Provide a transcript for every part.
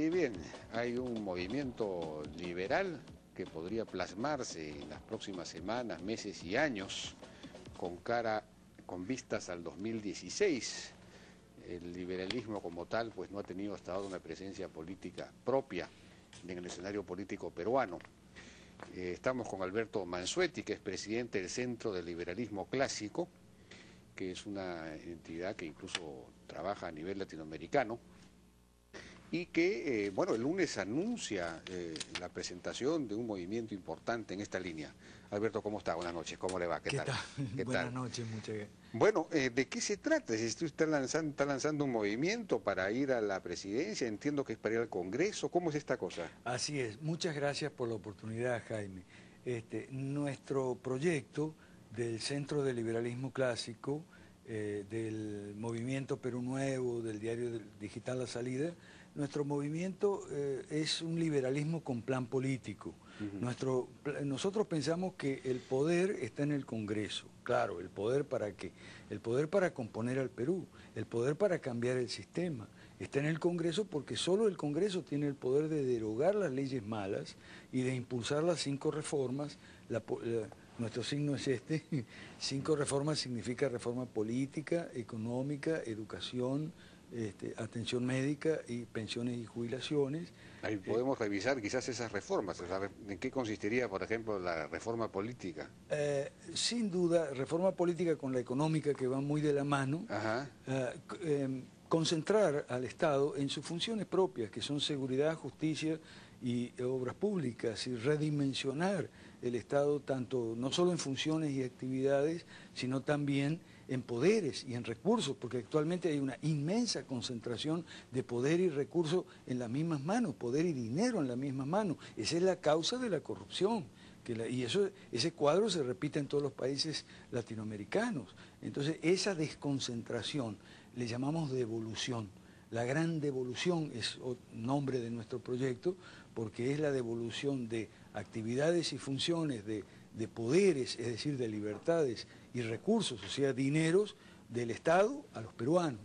Sí, bien, hay un movimiento liberal que podría plasmarse en las próximas semanas, meses y años con vistas al 2016. El liberalismo como tal pues no ha tenido hasta ahora una presencia política propia en el escenario político peruano. Estamos con Alberto Mansuetti, que es presidente del Centro del Liberalismo Clásico, que es una entidad que incluso trabaja a nivel latinoamericano, y que, bueno, el lunes anuncia la presentación de un movimiento importante en esta línea. Alberto, ¿cómo está? Buenas noches, ¿cómo le va? ¿Qué tal? ¿Qué Buenas tal? noches, muchas gracias. Bueno, ¿de qué se trata? Si usted está lanzando un movimiento para ir a la presidencia, entiendo que es para ir al Congreso, ¿cómo es esta cosa? Así es, muchas gracias por la oportunidad, Jaime. Nuestro proyecto del Centro de Liberalismo Clásico, del Movimiento Perú Nuevo, del diario digital La Salida, nuestro movimiento es un liberalismo con plan político. Nosotros pensamos que el poder está en el Congreso. Claro, ¿el poder para qué? El poder para componer al Perú, el poder para cambiar el sistema. Está en el Congreso porque solo el Congreso tiene el poder de derogar las leyes malas y de impulsar las 5 reformas. Nuestro signo es este. 5 reformas significa reforma política, económica, educación, atención médica y pensiones y jubilaciones. Ahí podemos revisar quizás esas reformas, ¿en qué consistiría, por ejemplo, la reforma política? Sin duda, reforma política con la económica que va muy de la mano. Ajá. Concentrar al Estado en sus funciones propias, que son seguridad, justicia y obras públicas, y redimensionar el Estado tanto, no solo en funciones y actividades, sino también en poderes y en recursos, porque actualmente hay una inmensa concentración de poder y recursos en las mismas manos, poder y dinero en las mismas manos. Esa es la causa de la corrupción. Ese cuadro se repite en todos los países latinoamericanos. Entonces, esa desconcentración le llamamos devolución. La gran devolución es nombre de nuestro proyecto, porque es la devolución de actividades y funciones, de poderes, es decir, de libertades y recursos, o sea, dineros del Estado a los peruanos.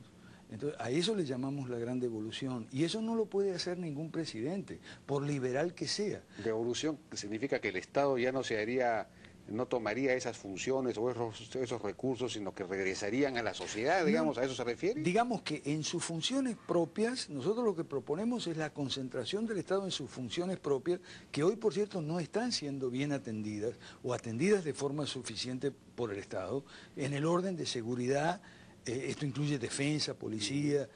Entonces, a eso le llamamos la gran devolución, y eso no lo puede hacer ningún presidente, por liberal que sea. Devolución significa que el Estado ya no tomaría esas funciones o esos recursos, sino que regresarían a la sociedad, digamos, ¿a eso se refiere? Digamos que en sus funciones propias, nosotros lo que proponemos es la concentración del Estado en sus funciones propias, que hoy, por cierto, no están siendo bien atendidas o atendidas de forma suficiente por el Estado, en el orden de seguridad. Esto incluye defensa, policía,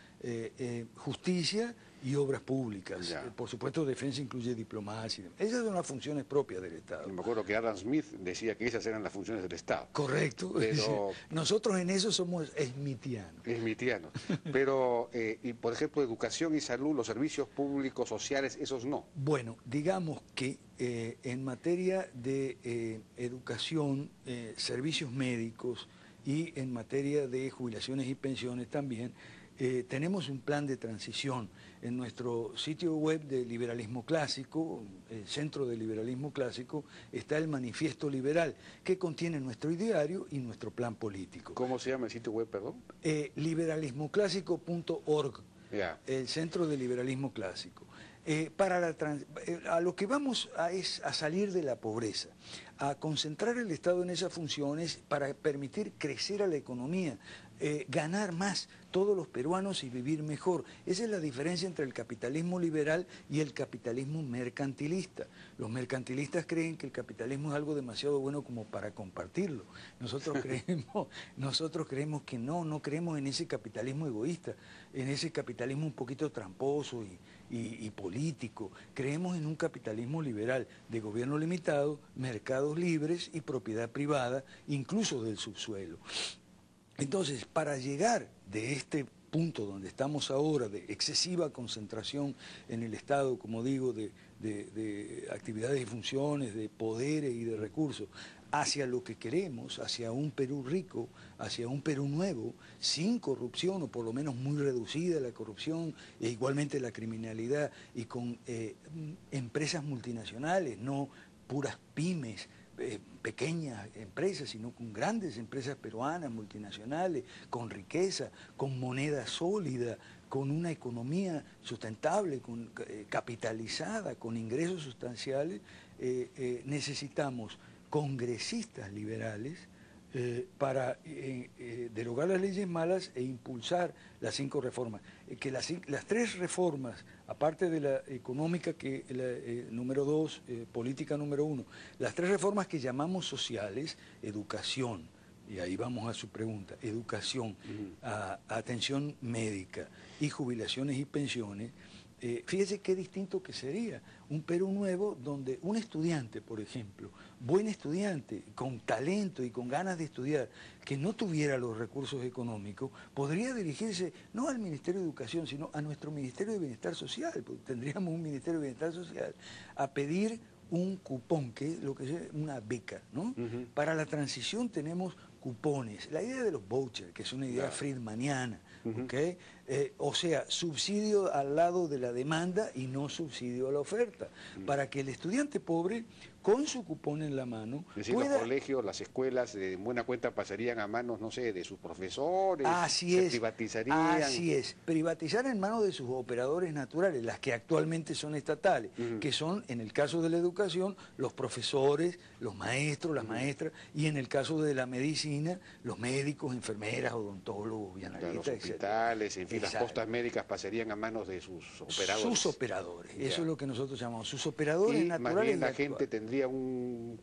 justicia y obras públicas. Por supuesto, defensa incluye diplomacia. Esas son las funciones propias del Estado. Me acuerdo que Adam Smith decía que esas eran las funciones del Estado. Correcto. Pero nosotros en eso somos smithianos. Smithianos. Pero, y por ejemplo, educación y salud, los servicios públicos, sociales, esos no. Bueno, digamos que en materia de educación, servicios médicos, y en materia de jubilaciones y pensiones también, tenemos un plan de transición. En nuestro sitio web de Liberalismo Clásico, el Centro de Liberalismo Clásico, está el Manifiesto Liberal, que contiene nuestro ideario y nuestro plan político. ¿Cómo se llama el sitio web, perdón? Liberalismoclásico.org, el Centro de Liberalismo Clásico. A lo que vamos es a salir de la pobreza, a concentrar el Estado en esas funciones para permitir crecer a la economía, ganar más todos los peruanos y vivir mejor. Esa es la diferencia entre el capitalismo liberal y el capitalismo mercantilista. Los mercantilistas creen que el capitalismo es algo demasiado bueno como para compartirlo. Nosotros creemos que no creemos en ese capitalismo egoísta, en ese capitalismo un poquito tramposo y político. Creemos en un capitalismo liberal de gobierno limitado, mercados libres y propiedad privada, incluso del subsuelo. Entonces, para llegar de este punto donde estamos ahora, de excesiva concentración en el Estado, como digo, de actividades y funciones, de poderes y de recursos, hacia lo que queremos, hacia un Perú rico, hacia un Perú nuevo, sin corrupción, o por lo menos muy reducida la corrupción, e igualmente la criminalidad, y con empresas multinacionales, no puras pymes, pequeñas empresas, sino con grandes empresas peruanas, multinacionales, con riqueza, con moneda sólida, con una economía sustentable, capitalizada, con ingresos sustanciales, necesitamos congresistas liberales para derogar las leyes malas e impulsar las 5 reformas. Que las 3 reformas, aparte de la económica, que número 2, política número 1, las 3 reformas que llamamos sociales, educación, y ahí vamos a su pregunta, educación, atención médica y jubilaciones y pensiones, fíjese qué distinto que sería un Perú nuevo donde un estudiante, por ejemplo, buen estudiante, con talento y con ganas de estudiar, que no tuviera los recursos económicos, podría dirigirse no al Ministerio de Educación, sino a nuestro Ministerio de Bienestar Social, porque tendríamos un Ministerio de Bienestar Social, a pedir un cupón, que es lo que es una beca, ¿no? Para la transición tenemos cupones. La idea de los vouchers, que es una idea friedmaniana, ¿ok? O sea, subsidio al lado de la demanda y no subsidio a la oferta, para que el estudiante pobre, con su cupón en la mano, es decir, los colegios, las escuelas, de buena cuenta pasarían a manos, no sé, de sus profesores, se privatizarían. Así es, privatizar en manos de sus operadores naturales, las que actualmente son estatales, que son, en el caso de la educación, los profesores, los maestros, las maestras, y en el caso de la medicina, los médicos, enfermeras, odontólogos, bianalistas, los hospitales, en fin, las postas médicas pasarían a manos de sus operadores. Sus operadores, eso es lo que nosotros llamamos, sus operadores naturales. Más bien la gente tendría un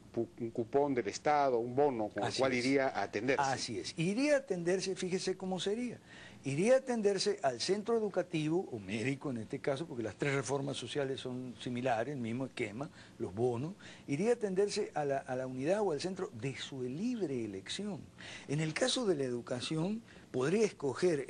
cupón del Estado, un bono con el cual iría a atenderse. Así es, iría a atenderse, fíjese cómo sería, iría a atenderse al centro educativo, o médico en este caso, porque las 3 reformas sociales son similares, el mismo esquema, los bonos, iría a atenderse a la unidad o al centro de su libre elección. En el caso de la educación, podría escoger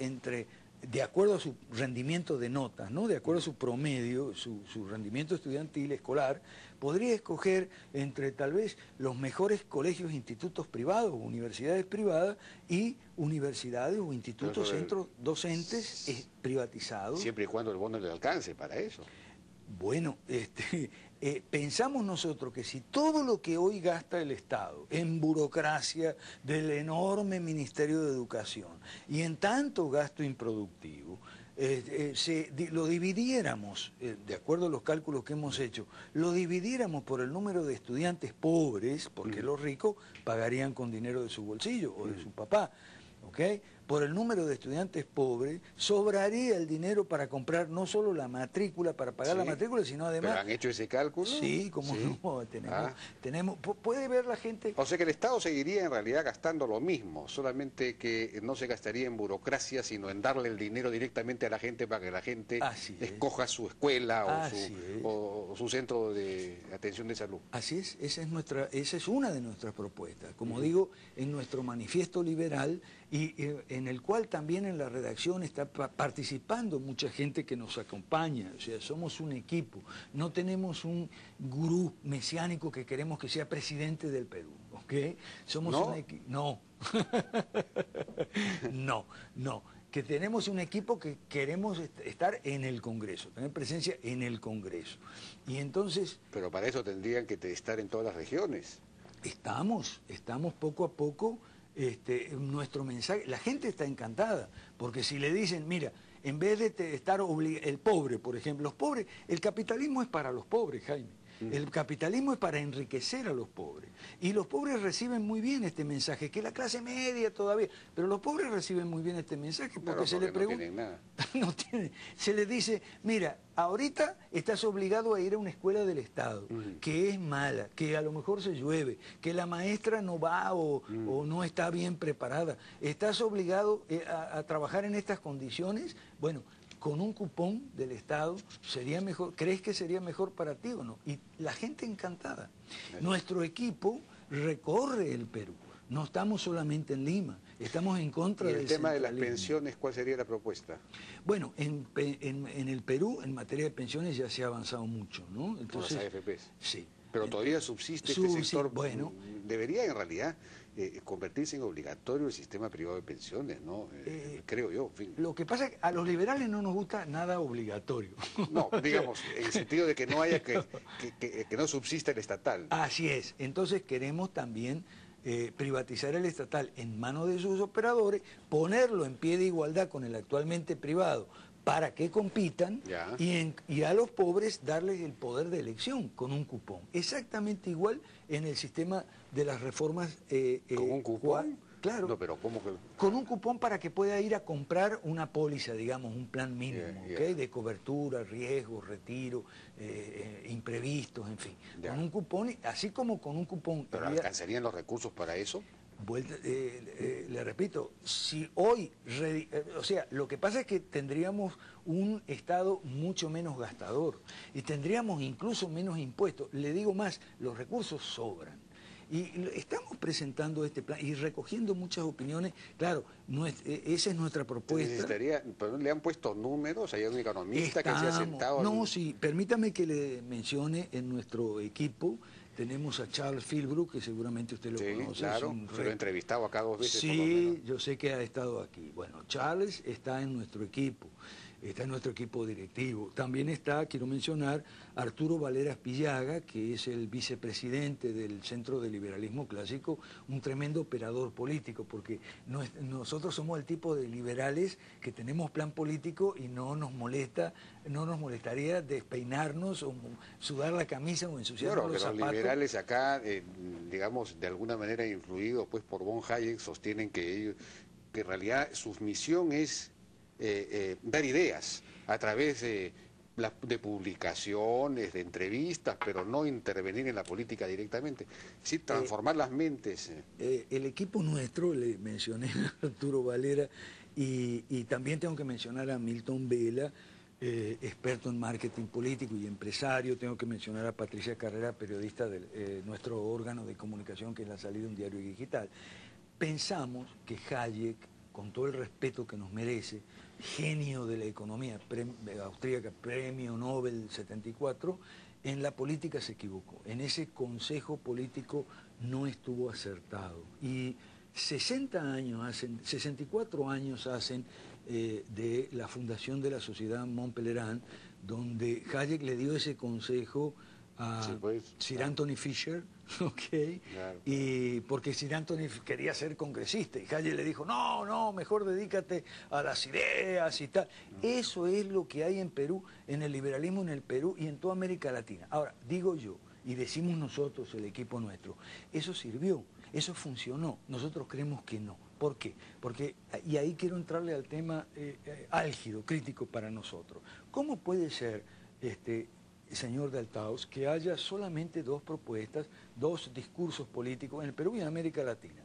de acuerdo a su rendimiento de notas, ¿no? De acuerdo a su promedio, su rendimiento estudiantil, escolar, podría escoger entre tal vez los mejores colegios, institutos privados, universidades privadas y universidades o institutos, centros docentes privatizados. Siempre y cuando el bono le alcance para eso. Bueno, pensamos nosotros que si todo lo que hoy gasta el Estado en burocracia del enorme Ministerio de Educación y en tanto gasto improductivo, lo dividiéramos, de acuerdo a los cálculos que hemos hecho, lo dividiéramos por el número de estudiantes pobres, porque los ricos pagarían con dinero de su bolsillo o de su papá, ¿ok? Por el número de estudiantes pobres, sobraría el dinero para comprar no solo la matrícula, para pagar la matrícula, sino además... ¿Pero han hecho ese cálculo? Sí, como no, puede ver la gente... O sea que el Estado seguiría en realidad gastando lo mismo, solamente que no se gastaría en burocracia, sino en darle el dinero directamente a la gente para que la gente escoja su escuela o su centro de atención de salud. Así es, esa es una de nuestras propuestas. Como digo, en nuestro manifiesto liberal, y en el cual también en la redacción está participando mucha gente que nos acompaña, o sea, somos un equipo, no tenemos un gurú mesiánico que queremos que sea presidente del Perú, ¿ok? Somos un equipo, no, que tenemos un equipo que queremos estar en el Congreso, tener presencia en el Congreso, y entonces... Pero para eso tendrían que estar en todas las regiones. Estamos poco a poco... nuestro mensaje, la gente está encantada, porque si le dicen, mira, en vez de estar el pobre, por ejemplo, los pobres, el capitalismo es para los pobres, Jaime. El capitalismo es para enriquecer a los pobres. Y los pobres reciben muy bien este mensaje, que la clase media todavía, pero los pobres reciben muy bien este mensaje porque se les pregunta. No tienen nada. Se les dice, mira, ahorita estás obligado a ir a una escuela del Estado, que es mala, que a lo mejor se llueve, que la maestra no va o no está bien preparada. Estás obligado a trabajar en estas condiciones. Bueno, con un cupón del Estado sería mejor. ¿Crees que sería mejor para ti o no? Y la gente encantada. Nuestro equipo recorre el Perú. No estamos solamente en Lima, estamos en contra del centralismo. ¿Y el tema de las pensiones, cuál sería la propuesta? Bueno, en el Perú, en materia de pensiones ya se ha avanzado mucho, ¿no? Entonces, las AFPs. Sí. Pero todavía subsiste este sector. Bueno, debería en realidad convertirse en obligatorio el sistema privado de pensiones, ¿no? Creo yo, en fin. Lo que pasa es que a los liberales no nos gusta nada obligatorio. No, digamos, en el sentido de que no haya que no subsista el estatal. Así es. Entonces queremos también privatizar el estatal en manos de sus operadores, ponerlo en pie de igualdad con el actualmente privado, para que compitan y a los pobres darles el poder de elección con un cupón. Exactamente igual en el sistema de las reformas. ¿Con un cupón? Claro. No, pero ¿cómo que...? Con un cupón para que pueda ir a comprar una póliza, digamos, un plan mínimo, ¿okay? De cobertura, riesgo, retiro, imprevistos, en fin. Con un cupón, así como con un cupón... ¿Pero alcanzarían los recursos para eso? Le repito, si hoy, o sea, lo que pasa es que tendríamos un Estado mucho menos gastador y tendríamos incluso menos impuestos. Le digo más, los recursos sobran. Y estamos presentando este plan y recogiendo muchas opiniones. Claro, esa es nuestra propuesta. ¿Pero le han puesto números? ¿Hay un economista que se ha sentado? No, sí, permítame que le mencione en nuestro equipo. Tenemos a Charles Philbrook, que seguramente usted lo conoce. Claro, se lo he entrevistado acá 2 veces. Sí, por lo menos. Yo sé que ha estado aquí. Bueno, Charles está en nuestro equipo. Está en nuestro equipo directivo. También está, quiero mencionar, Arturo Valeras Pillaga, que es el vicepresidente del Centro de Liberalismo Clásico, un tremendo operador político, porque nosotros somos el tipo de liberales que tenemos plan político y no nos molestaría despeinarnos o sudar la camisa o ensuciarnos los zapatos. Los liberales acá, digamos, de alguna manera influidos pues por von Hayek, sostienen que en realidad su misión es dar ideas a través de publicaciones, de entrevistas, pero no intervenir en la política directamente. Sí, transformar las mentes. El equipo nuestro, le mencioné a Arturo Valera, y también tengo que mencionar a Milton Vela, experto en marketing político y empresario. Tengo que mencionar a Patricia Carrera, periodista de nuestro órgano de comunicación, que es La Salida, un diario digital. Pensamos que Hayek, con todo el respeto que nos merece, genio de la economía austríaca, premio Nobel 74, en la política se equivocó. En ese consejo político no estuvo acertado. Y 64 años hacen de la fundación de la Sociedad Mont Pelerin, donde Hayek le dio ese consejo a Sir Anthony Fisher, y porque Sir Anthony quería ser congresista y Hayek le dijo, no, mejor dedícate a las ideas y tal. Eso es lo que hay en Perú, en el liberalismo en el Perú y en toda América Latina. Ahora, digo yo, y decimos nosotros, el equipo nuestro, eso sirvió, eso funcionó. Nosotros creemos que no. ¿Por qué? Porque, y ahí quiero entrarle al tema álgido, crítico para nosotros. ¿Cómo puede ser, señor de Altaos, que haya solamente 2 propuestas, 2 discursos políticos en el Perú y en América Latina?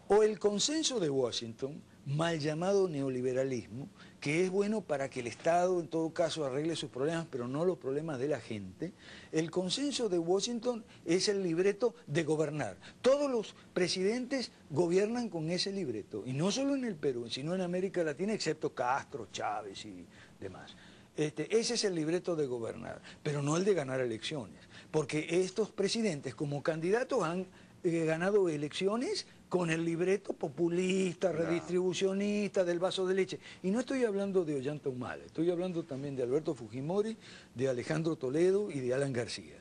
O el consenso de Washington, mal llamado neoliberalismo, que es bueno para que el Estado en todo caso arregle sus problemas, pero no los problemas de la gente. El consenso de Washington es el libreto de gobernar. Todos los presidentes gobiernan con ese libreto, y no solo en el Perú, sino en América Latina, excepto Castro, Chávez y demás. Ese es el libreto de gobernar, pero no el de ganar elecciones, porque estos presidentes como candidatos han ganado elecciones con el libreto populista, redistribucionista, del vaso de leche. Y no estoy hablando de Ollanta Humala, estoy hablando también de Alberto Fujimori, de Alejandro Toledo y de Alan García.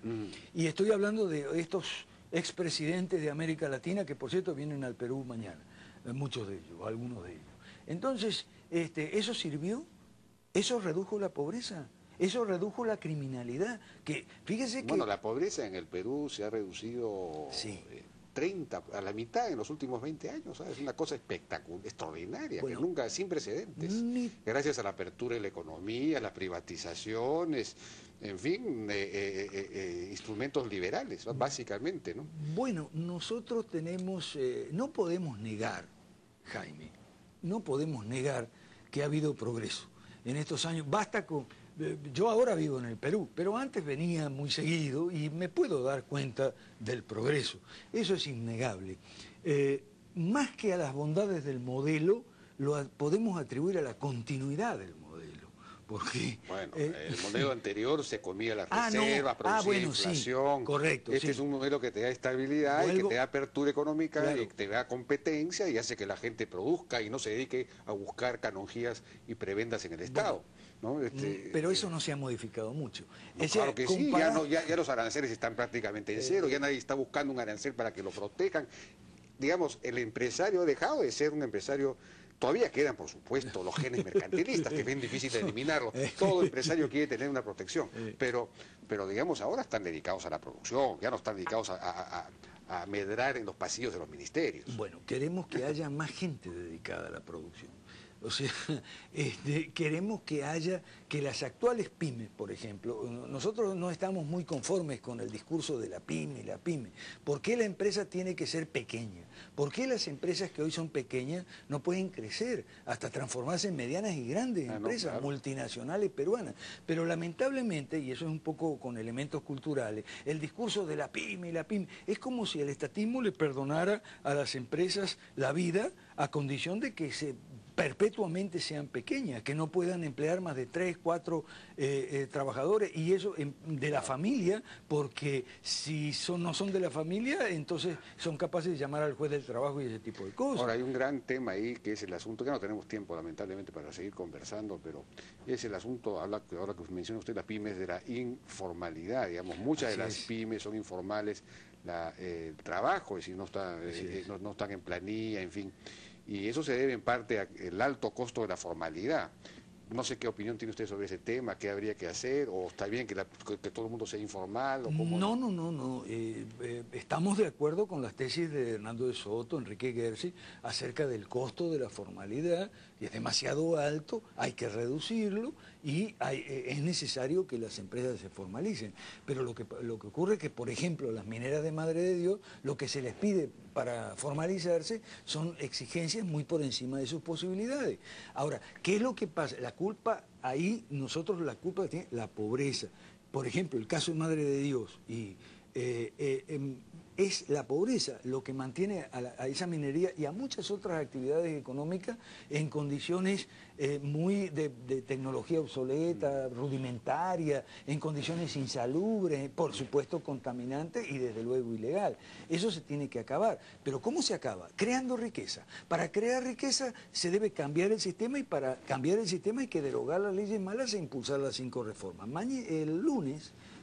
Y estoy hablando de estos expresidentes de América Latina, que por cierto vienen al Perú mañana, muchos de ellos, algunos de ellos. Entonces, ¿eso sirvió? ¿Eso redujo la pobreza? ¿Eso redujo la criminalidad? Que, fíjese que... Bueno, la pobreza en el Perú se ha reducido 30, a la mitad en los últimos 20 años. ¿Sabes? Es una cosa espectacular, extraordinaria, bueno, que nunca, sin precedentes. Gracias a la apertura de la economía, las privatizaciones, en fin, instrumentos liberales, básicamente, ¿no? Bueno, nosotros tenemos, no podemos negar, Jaime, no podemos negar que ha habido progreso en estos años. Basta con... Yo ahora vivo en el Perú, pero antes venía muy seguido y me puedo dar cuenta del progreso. Eso es innegable. Más que a las bondades del modelo, lo podemos atribuir a la continuidad del modelo. Porque, bueno, el modelo anterior se comía las reservas, producía inflación. Sí, correcto. Este es un modelo que te da estabilidad y que te da apertura económica, y que te da competencia y hace que la gente produzca y no se dedique a buscar canonjías y prebendas en el Estado. ¿No? Pero eso no se ha modificado mucho. No, claro que sí, ya los aranceles están prácticamente en cero, ya nadie está buscando un arancel para que lo protejan. Digamos, el empresario ha dejado de ser un empresario Todavía quedan, por supuesto, los genes mercantilistas, que es bien difícil de eliminarlos. Todo empresario quiere tener una protección, pero digamos, ahora están dedicados a la producción, ya no están dedicados a medrar en los pasillos de los ministerios. Bueno, queremos que haya más gente dedicada a la producción. O sea, queremos que las actuales pymes, por ejemplo, nosotros no estamos muy conformes con el discurso de la pyme y la pyme. ¿Por qué la empresa tiene que ser pequeña? ¿Por qué las empresas que hoy son pequeñas no pueden crecer hasta transformarse en medianas y grandes empresas, claro, multinacionales peruanas? Pero lamentablemente, y eso es un poco con elementos culturales, el discurso de la pyme y la pyme, es como si el estatismo le perdonara a las empresas la vida a condición de que perpetuamente sean pequeñas, que no puedan emplear más de 3, 4 trabajadores, y eso de la familia, porque si no son de la familia, entonces son capaces de llamar al juez del trabajo y ese tipo de cosas. Ahora, hay un gran tema ahí, que es el asunto, que no tenemos tiempo lamentablemente para seguir conversando, pero es el asunto, ahora que menciona usted las pymes, de la informalidad, digamos, muchas de las pymes son informales, el trabajo, es decir, no están en planilla, en fin. Y eso se debe en parte al alto costo de la formalidad. No sé qué opinión tiene usted sobre ese tema, qué habría que hacer, o está bien que todo el mundo sea informal. ¿O cómo? No. Estamos de acuerdo con las tesis de Hernando de Soto, Enrique Gersi, acerca del costo de la formalidad, y es demasiado alto, hay que reducirlo, y es necesario que las empresas se formalicen. Pero lo que ocurre es que, por ejemplo, las mineras de Madre de Dios, lo que se les pide para formalizarse son exigencias muy por encima de sus posibilidades. Ahora, ¿qué es lo que pasa? La culpa, ahí nosotros la culpa tiene la pobreza. Por ejemplo, el caso de Madre de Dios, es la pobreza lo que mantiene a esa minería y a muchas otras actividades económicas en condiciones muy de tecnología obsoleta, rudimentaria, en condiciones insalubres, por supuesto contaminantes y desde luego ilegal. Eso se tiene que acabar. Pero ¿cómo se acaba? Creando riqueza. Para crear riqueza se debe cambiar el sistema, y para cambiar el sistema hay que derogar las leyes malas e impulsar las 5 reformas.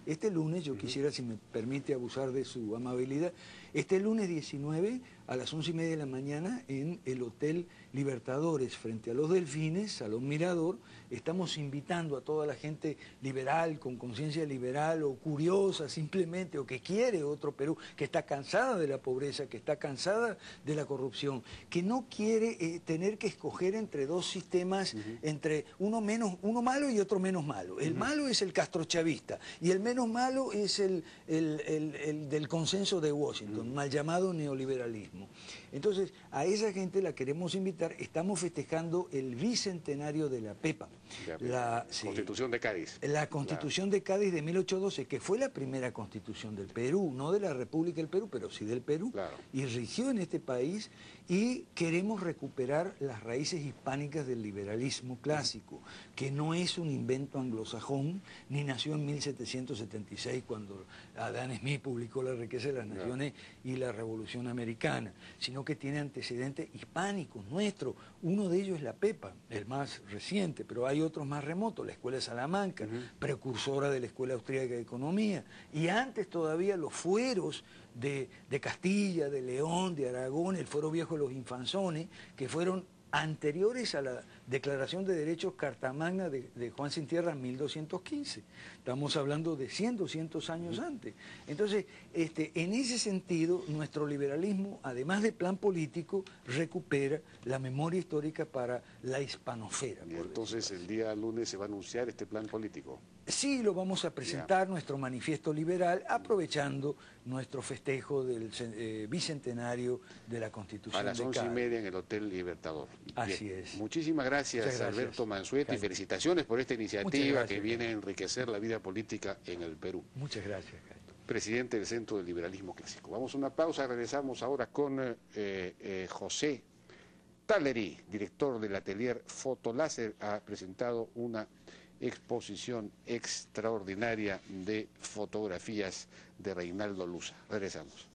Este lunes, yo quisiera, si me permite abusar de su amabilidad, este lunes 19 a las 11:30 de la mañana en el Hotel Libertadores, frente a los Delfines, Salón Mirador, estamos invitando a toda la gente liberal, con conciencia liberal o curiosa simplemente, o que quiere otro Perú, que está cansada de la pobreza, que está cansada de la corrupción, que no quiere tener que escoger entre dos sistemas, entre uno malo y otro menos malo. El malo es el castrochavista y el menos malo es el del consenso de Washington, mal llamado neoliberalismo. Entonces, a esa gente la queremos invitar. Estamos festejando el bicentenario de la PEPA. La Constitución de Cádiz. La Constitución de Cádiz de 1812, que fue la primera constitución del Perú, no de la República del Perú, pero sí del Perú, y rigió en este país, y queremos recuperar las raíces hispánicas del liberalismo clásico, que no es un invento anglosajón, ni nació en 1776 cuando Adam Smith publicó La riqueza de las naciones y la Revolución Americana, sino que tiene antecedentes hispánicos nuestros. Uno de ellos es la PEPA, el más reciente, pero hay otros más remotos, la Escuela de Salamanca, precursora de la Escuela Austríaca de Economía, y antes todavía los fueros de Castilla, de León, de Aragón, el fuero viejo de los Infanzones, que fueron anteriores a la Declaración de Derechos Cartamagna de Juan Sin Tierra en 1215. Estamos hablando de 100, 200 años antes. Entonces, en ese sentido, nuestro liberalismo, además de plan político, recupera la memoria histórica para la hispanofera. Y entonces el día lunes se va a anunciar este plan político. Sí, lo vamos a presentar, nuestro manifiesto liberal, aprovechando nuestro festejo del bicentenario de la Constitución de Cádiz. A las 11:30 en el Hotel Libertador. Así es. Muchísimas gracias, Alberto Mansueto, y felicitaciones por esta iniciativa que viene a enriquecer la vida política en el Perú. Muchas gracias, Caio. Presidente del Centro del Liberalismo Clásico. Vamos a una pausa, regresamos ahora con José Tallerí, director del Atelier Fotoláser, ha presentado una exposición extraordinaria de fotografías de Reinaldo Luza. Regresamos.